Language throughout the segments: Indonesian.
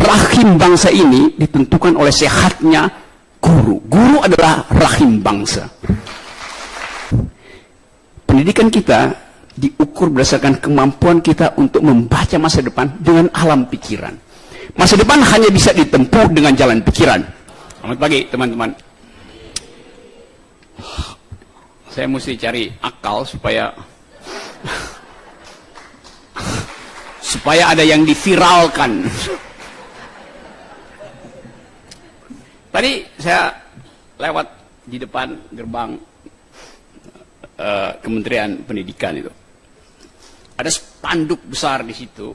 rahim bangsa ini ditentukan oleh sehatnya guru. Guru adalah rahim bangsa. Pendidikan kita diukur berdasarkan kemampuan kita untuk membaca masa depan dengan alam pikiran. Masa depan hanya bisa ditempuh dengan jalan pikiran. Selamat pagi teman-teman. Saya mesti cari akal supaya ada yang diviralkan. Tadi saya lewat di depan gerbang Kementerian Pendidikan itu. Ada spanduk besar di situ.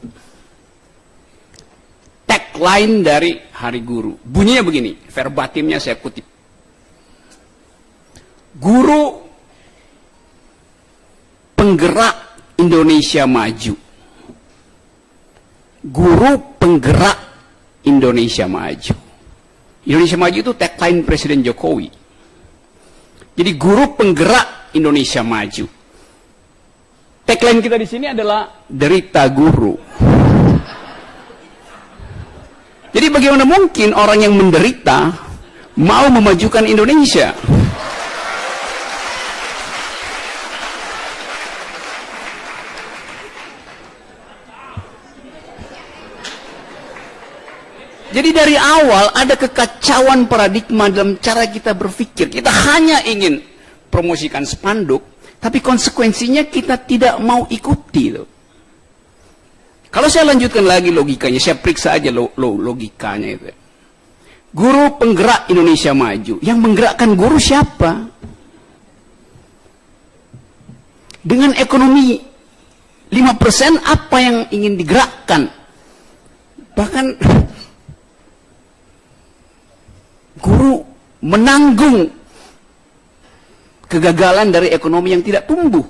Tagline dari Hari Guru. Bunyinya begini, verbatimnya saya kutip. Guru penggerak Indonesia maju. Guru penggerak Indonesia maju. Indonesia maju itu tagline Presiden Jokowi. Jadi guru penggerak Indonesia maju. Tagline kita di sini adalah derita guru. Jadi bagaimana mungkin orang yang menderita mau memajukan Indonesia? Jadi dari awal ada kekacauan paradigma dalam cara kita berpikir. Kita hanya ingin promosikan spanduk, tapi konsekuensinya kita tidak mau ikuti. Kalau saya lanjutkan lagi logikanya, saya periksa aja logikanya itu. Guru penggerak Indonesia maju. Yang menggerakkan guru siapa? Dengan ekonomi 5% apa yang ingin digerakkan? Bahkan guru menanggung kegagalan dari ekonomi yang tidak tumbuh.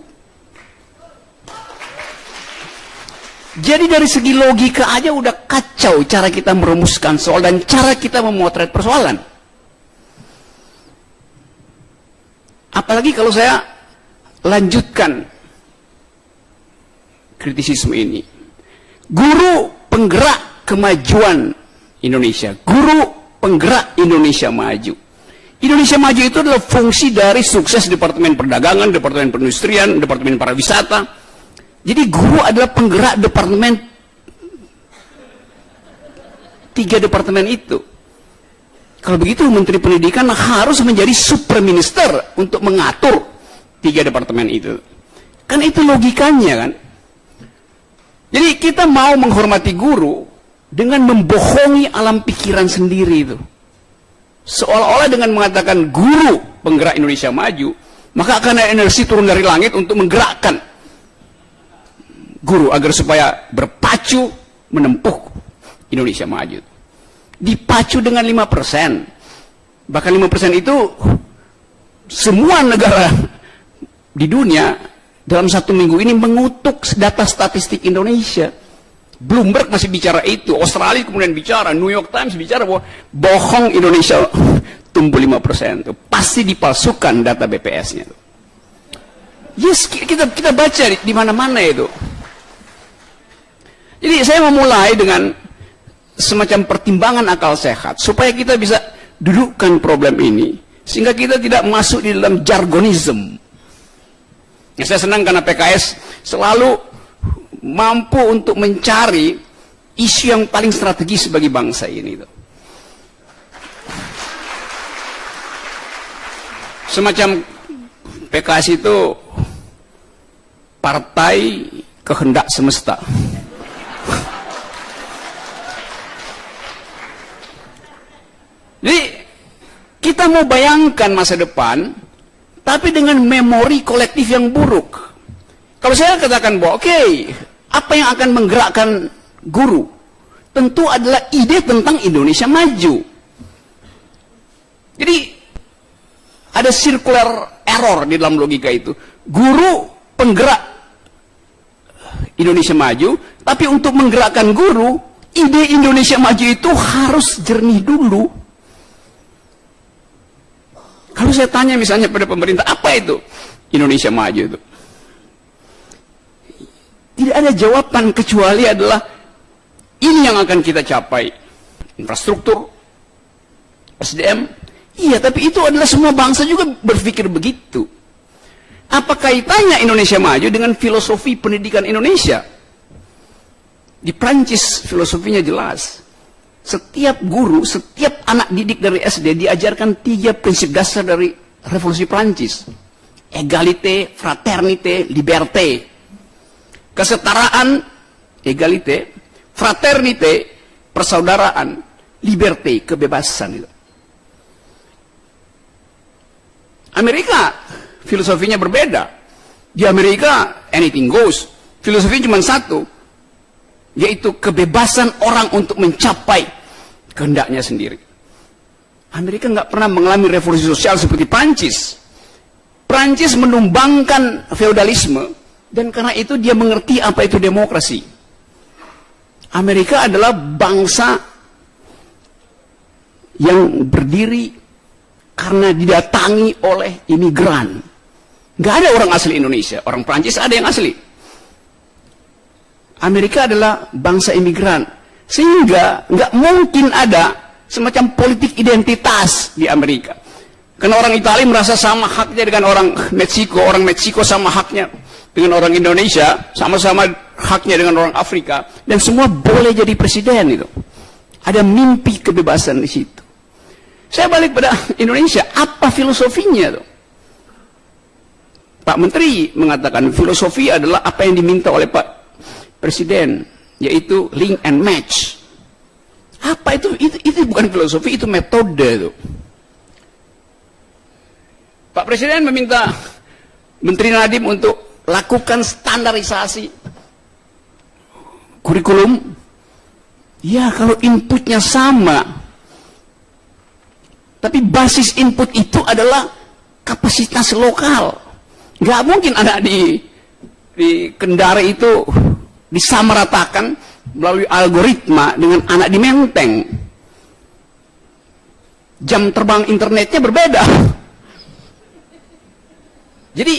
Jadi dari segi logika aja udah kacau cara kita merumuskan soal dan cara kita memotret persoalan. Apalagi kalau saya lanjutkan kritisisme ini. Guru penggerak kemajuan Indonesia. Guru penggerak Indonesia maju. Indonesia maju itu adalah fungsi dari sukses Departemen Perdagangan, Departemen Perindustrian, Departemen Pariwisata. Jadi guru adalah penggerak departemen, 3 departemen itu. Kalau begitu Menteri Pendidikan harus menjadi super minister untuk mengatur 3 departemen itu. Kan itu logikanya kan. Jadi kita mau menghormati guru dengan membohongi alam pikiran sendiri itu. Seolah-olah dengan mengatakan guru penggerak Indonesia maju, maka akan ada energi turun dari langit untuk menggerakkan guru agar supaya berpacu menempuh Indonesia maju. Dipacu dengan 5%. Bahkan 5% itu semua negara di dunia dalam 1 minggu ini mengutuk data statistik Indonesia. Bloomberg masih bicara itu, Australia kemudian bicara, New York Times bicara bahwa bohong Indonesia tumbuh 5%. Itu pasti dipalsukan data BPS-nya. Yes, kita baca di mana-mana itu. Jadi saya memulai dengan semacam pertimbangan akal sehat supaya kita bisa dudukkan problem ini sehingga kita tidak masuk di dalam jargonisme. Ya, saya senang karena PKS selalu mampu untuk mencari isu yang paling strategis bagi bangsa ini. Semacam PKS itu partai kehendak semesta. Jadi kita mau bayangkan masa depan tapi dengan memori kolektif yang buruk. Kalau saya katakan bahwa oke, apa yang akan menggerakkan guru? Tentu adalah ide tentang Indonesia maju. Jadi ada circular error di dalam logika itu. Guru penggerak Indonesia maju, tapi untuk menggerakkan guru, ide Indonesia maju itu harus jernih dulu. Kalau saya tanya misalnya pada pemerintah, apa itu Indonesia maju itu? Tidak ada jawaban kecuali adalah ini yang akan kita capai. infrastruktur, SDM. Iya, tapi itu adalah semua bangsa juga berpikir begitu. Apa kaitannya Indonesia maju dengan filosofi pendidikan Indonesia? Di Prancis filosofinya jelas. Setiap guru, setiap anak didik dari SD diajarkan 3 prinsip dasar dari revolusi Prancis. Égalité, fraternité, liberté. Kesetaraan, égalité, fraternité, persaudaraan, liberté, kebebasan itu. Amerika filosofinya berbeda. Di Amerika anything goes. Filosofinya cuma satu, yaitu kebebasan orang untuk mencapai kehendaknya sendiri. Amerika nggak pernah mengalami revolusi sosial seperti Prancis. Prancis menumbangkan feodalisme, dan karena itu dia mengerti apa itu demokrasi. Amerika adalah bangsa yang berdiri karena didatangi oleh imigran. Nggak ada orang asli Indonesia. Orang Prancis ada yang asli. Amerika adalah bangsa imigran. Sehingga nggak mungkin ada semacam politik identitas di Amerika. Karena orang Italia merasa sama haknya dengan orang Meksiko sama haknya dengan orang Indonesia, sama-sama haknya dengan orang Afrika, dan semua boleh jadi presiden itu. Ada mimpi kebebasan di situ. Saya balik pada Indonesia, apa filosofinya tuh? Pak Menteri mengatakan filosofi adalah apa yang diminta oleh Pak Presiden, yaitu link and match. Apa itu? Itu bukan filosofi, itu metode tuh. Pak Presiden meminta Menteri Nadiem untuk lakukan standarisasi kurikulum. Ya, kalau inputnya sama, tapi basis input itu adalah kapasitas lokal. Nggak mungkin anak di Kendari itu disamaratakan melalui algoritma dengan anak di Menteng. Jam terbang internetnya berbeda. Jadi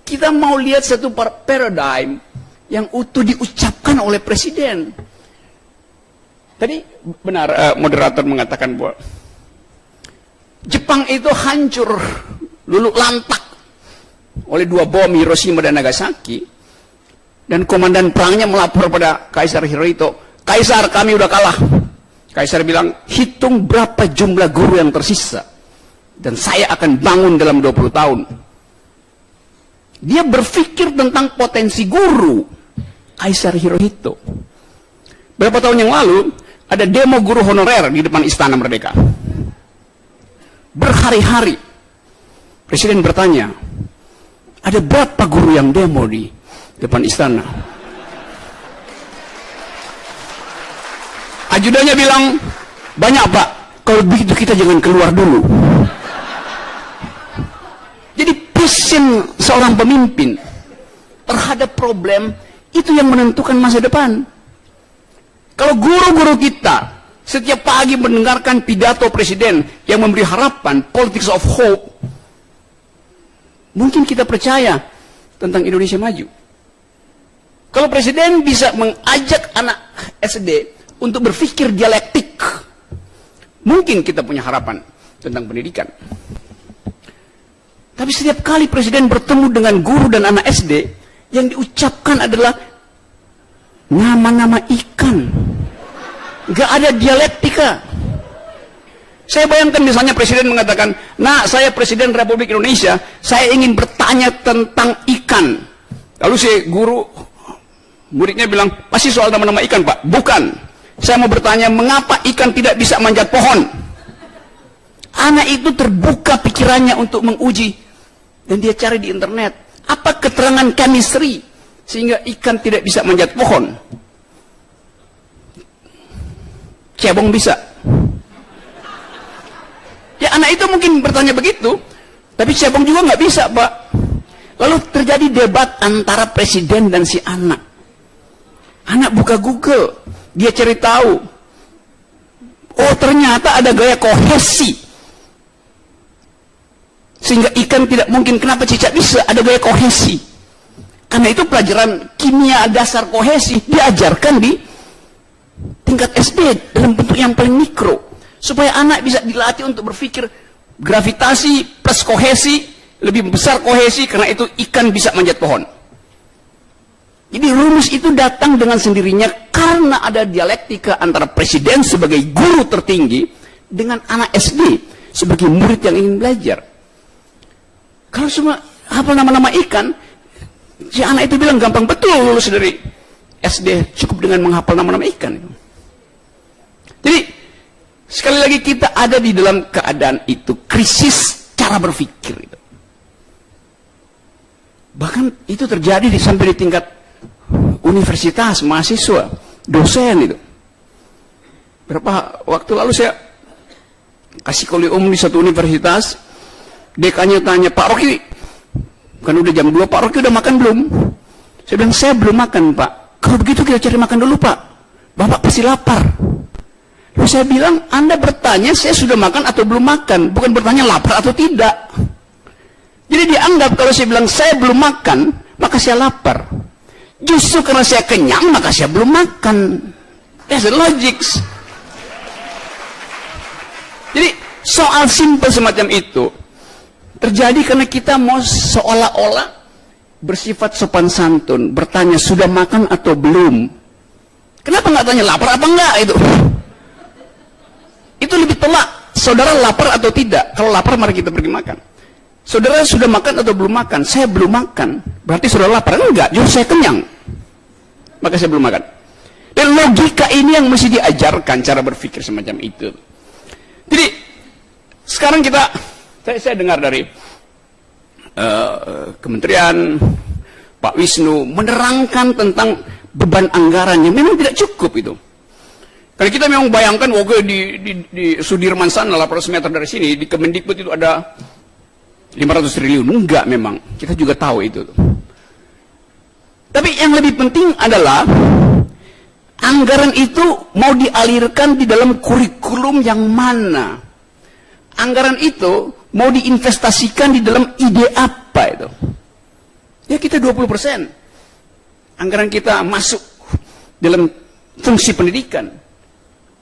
kita mau lihat satu paradigm yang utuh diucapkan oleh Presiden. Tadi benar moderator mengatakan bahwa Jepang itu hancur luluh lantak oleh 2 bom Hiroshima dan Nagasaki, dan komandan perangnya melapor pada Kaisar Hirohito, "Kaisar, kami udah kalah." Kaisar bilang, "Hitung berapa jumlah guru yang tersisa, dan saya akan bangun dalam 20 tahun. Dia berpikir tentang potensi guru, Kaisar Hirohito. Berapa tahun yang lalu ada demo guru honorer di depan Istana Merdeka. Berhari-hari Presiden bertanya, ada berapa guru yang demo di depan istana? Ajudannya bilang, banyak Pak, kalau begitu kita jangan keluar dulu. Jadi passion seorang pemimpin terhadap problem itu yang menentukan masa depan. Kalau guru-guru kita setiap pagi mendengarkan pidato Presiden yang memberi harapan, politics of hope, mungkin kita percaya tentang Indonesia maju. Kalau Presiden bisa mengajak anak SD untuk berpikir dialektik, mungkin kita punya harapan tentang pendidikan. Tapi setiap kali Presiden bertemu dengan guru dan anak SD, yang diucapkan adalah nama-nama ikan. Gak ada dialektika. Saya bayangkan misalnya Presiden mengatakan, "Nah, saya Presiden Republik Indonesia, saya ingin bertanya tentang ikan." Lalu si guru, muridnya bilang, "Pasti soal nama-nama ikan, Pak." "Bukan. Saya mau bertanya, mengapa ikan tidak bisa manjat pohon?" Anak itu terbuka pikirannya untuk menguji. Dan dia cari di internet, apa keterangan chemistry sehingga ikan tidak bisa manjat pohon? Cebong bisa. Ya, anak itu mungkin bertanya begitu, tapi cebong juga nggak bisa, Pak. Lalu terjadi debat antara Presiden dan si anak. Anak buka Google, dia cari tahu. Oh, ternyata ada gaya kohesi. Sehingga ikan tidak mungkin, kenapa cicak bisa? Ada gaya kohesi. Karena itu pelajaran kimia dasar kohesi diajarkan di tingkat SD dalam bentuk yang paling mikro, supaya anak bisa dilatih untuk berpikir gravitasi plus kohesi, lebih besar kohesi, karena itu ikan bisa manjat pohon. Jadi rumus itu datang dengan sendirinya karena ada dialektika antara presiden sebagai guru tertinggi dengan anak SD sebagai murid yang ingin belajar. Kalau semua hafal nama-nama ikan, si anak itu bilang gampang betul lulus dari SD cukup dengan menghafal nama-nama ikan. Jadi sekali lagi kita ada di dalam keadaan itu, krisis cara berpikir. Bahkan itu terjadi sampai di tingkat universitas, mahasiswa, dosen itu. Berapa waktu lalu saya kasih kuliah umum di satu universitas, dekannya tanya, Pak Rocky, kan udah jam 2, Pak Rocky udah makan belum? Saya bilang, saya belum makan, Pak. Kalau begitu kita cari makan dulu, Pak. Bapak pasti lapar. Lalu saya bilang, Anda bertanya saya sudah makan atau belum makan, bukan bertanya lapar atau tidak. Jadi dianggap kalau saya bilang saya belum makan, maka saya lapar. Justru karena saya kenyang, maka saya belum makan. That's the logic. Jadi soal simpel semacam itu terjadi karena kita mau seolah-olah bersifat sopan santun, bertanya sudah makan atau belum. Kenapa nggak tanya lapar apa enggak itu? Itu lebih telak. Saudara lapar atau tidak? Kalau lapar mari kita pergi makan. Saudara sudah makan atau belum makan? Saya belum makan. Berarti saudara lapar? Enggak, justru saya kenyang. Maka saya belum makan. Dan logika ini yang mesti diajarkan, cara berpikir semacam itu. Jadi sekarang saya dengar dari kementerian Pak Wisnu menerangkan tentang beban anggaran yang memang tidak cukup itu. Karena kita memang bayangkan, oke di Sudirman sana 800 meter dari sini di Kemendikbud itu ada 500 triliun. Enggak, memang kita juga tahu itu. Tapi yang lebih penting adalah anggaran itu mau dialirkan di dalam kurikulum yang mana. Anggaran itu mau diinvestasikan di dalam ide apa itu. Ya kita 20% anggaran kita masuk dalam fungsi pendidikan.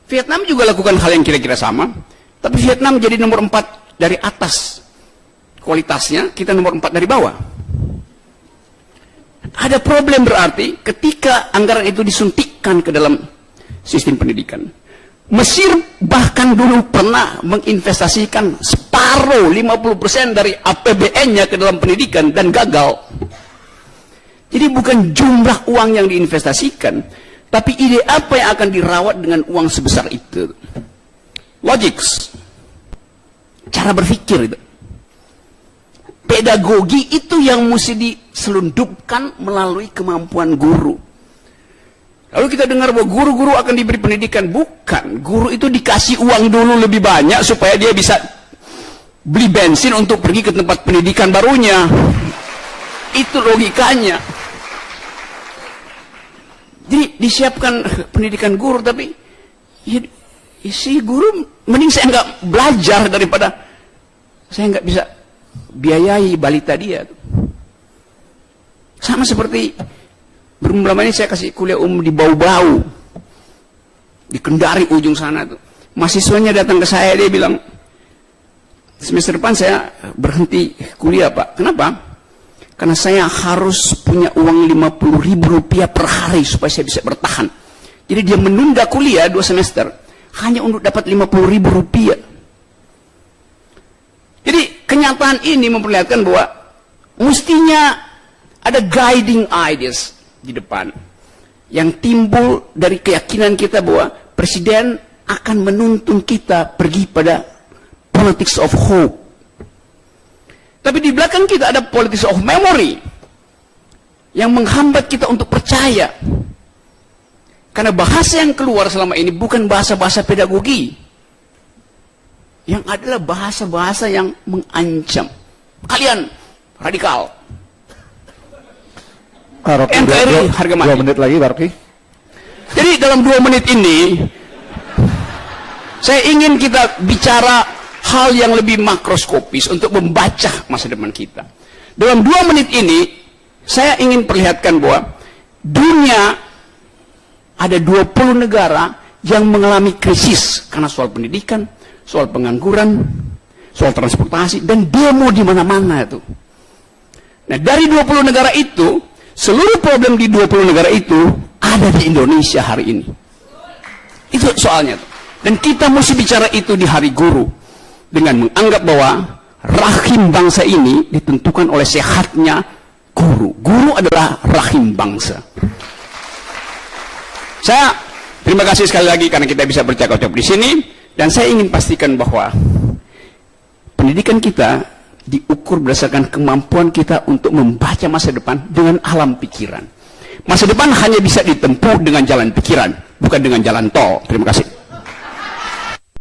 Vietnam juga lakukan hal yang kira-kira sama, tapi Vietnam jadi nomor 4 dari atas kualitasnya, kita nomor 4 dari bawah. Ada problem berarti ketika anggaran itu disuntikkan ke dalam sistem pendidikan. Mesir bahkan dulu pernah menginvestasikan separuh 50% dari APBN-nya ke dalam pendidikan dan gagal. Jadi bukan jumlah uang yang diinvestasikan, tapi ide apa yang akan dirawat dengan uang sebesar itu. Logics, cara berpikir itu. Pedagogi itu yang mesti diselundupkan melalui kemampuan guru. Lalu kita dengar bahwa guru-guru akan diberi pendidikan. Bukan, guru itu dikasih uang dulu lebih banyak supaya dia bisa beli bensin untuk pergi ke tempat pendidikan barunya. Itu logikanya. Jadi disiapkan pendidikan guru, tapi ya, si guru mending saya nggak belajar daripada saya nggak bisa biayai balita dia. Sama seperti belum lama ini saya kasih kuliah umum di Bau-Bau, di Kendari ujung sana tuh. Mahasiswanya datang ke saya, dia bilang, semester depan saya berhenti kuliah, Pak. Kenapa? Karena saya harus punya uang 50.000 rupiah per hari supaya saya bisa bertahan. Jadi dia menunda kuliah 2 semester hanya untuk dapat 50.000 rupiah. Jadi kenyataan ini memperlihatkan bahwa mestinya ada guiding ideas di depan yang timbul dari keyakinan kita bahwa presiden akan menuntun kita pergi pada politics of hope. Tapi di belakang kita ada politics of memory yang menghambat kita untuk percaya. Karena bahasa yang keluar selama ini bukan bahasa-bahasa pedagogi, yang adalah bahasa-bahasa yang mengancam. Kalian radikal. NKRI harga mati. 2 menit lagi, Pak Rocky. Jadi dalam 2 menit ini saya ingin kita bicara hal yang lebih makroskopis untuk membaca masa depan kita. Dalam 2 menit ini saya ingin perlihatkan bahwa dunia ada 20 negara yang mengalami krisis karena soal pendidikan, soal pengangguran, soal transportasi, dan demo di mana-mana itu. Nah, dari 20 negara itu, seluruh problem di 20 negara itu ada di Indonesia hari ini. Itu soalnya. Dan kita mesti bicara itu di Hari Guru dengan menganggap bahwa rahim bangsa ini ditentukan oleh sehatnya guru. Guru adalah rahim bangsa. Saya terima kasih sekali lagi karena kita bisa bercakap-cakap di sini, dan saya ingin pastikan bahwa pendidikan kita diukur berdasarkan kemampuan kita untuk membaca masa depan dengan alam pikiran. Masa depan hanya bisa ditempuh dengan jalan pikiran, bukan dengan jalan tol. Terima kasih.